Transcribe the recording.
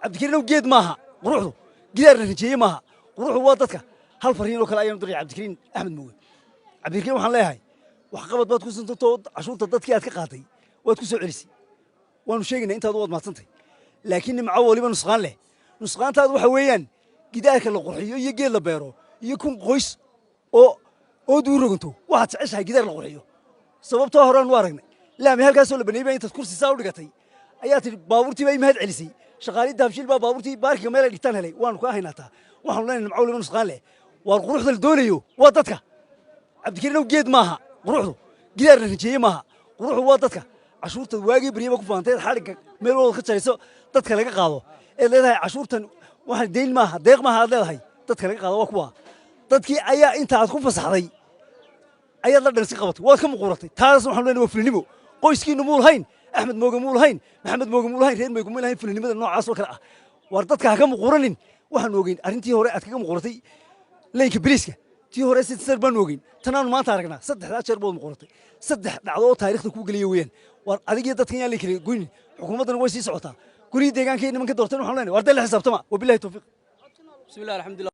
cabdikariin oo geed maaha quruxdu gidaar la rajeeyey maaha quruxdu waa dadka hal fariin oo kale ayaan diray cabdikariin axmed mooge cabdikariin waxaan leeyahay wax qabad baad ku santoo cashuurta dadkii aad ka qaaday waad ku soo celisay waanu sheegaynaa intaad waad maadsantahay laakiin nimco waliba nusqaan leh nusqaantaadu waxa weeyaan gidaarka la qurxiyo iyo geed la beero iyo kun qoys oo duu roganto waxaad jeceshahay gidaar la qurxiyo sababtoo horaan u aragnay laami halkaasoo la baneeyay intaad kursi saa u dhigatay ayaa tidhi baabuurtii baa mahad celisay shaqaalii dahabshiil baa baabuurtii baarkiga meel ay dhigtaan helay waanu kaa haynaataa waxaanu leenahay nimco waliba nusqaan leh waar quruxda la doonayo waa dadka cabdikariin oo geed maaha quruxdu gidaar la rajeeyey maaha quruxdu waa dadka cashuurta waagii baryaba ku faanteed xadhigga meel walba ka jarayso dadka laga qaado eed leedahay cashuurtan waxaan deyn maaha deeq maaha aad leedahay dadka laga qaado waa kuwa dadkii ayaa inta aad ku fasaxday ayaad la dhansi qabatay waad ka muquuratay taas waxaanu leenahay waa fulinimo qoyskiinnu muu lahayn axmed mooge muu lahayn maxamed mooge muu lahayn reer mooge muu lahayn fulinimada noocaas oo kale ah waar dadka ha ka muquuranin waxaanu ogeyn arrintii hore aad kaga muquuratay leynka biriiska tii hore sar baanu ogeyn tanaanu maanta aragnaa saddexdaa jeer bood muquuratay saddex dhacdo oo taariikhda kuu geliya weeyaan waar adigiyo dadkan yaan leykale goynin xukuumaddana way sii socotaa gurihii deegaanka nimanka doorteen waxaanu leenahay waar dee la xisaabtama wabillahi tawfiiq bismillahi alxamdulillah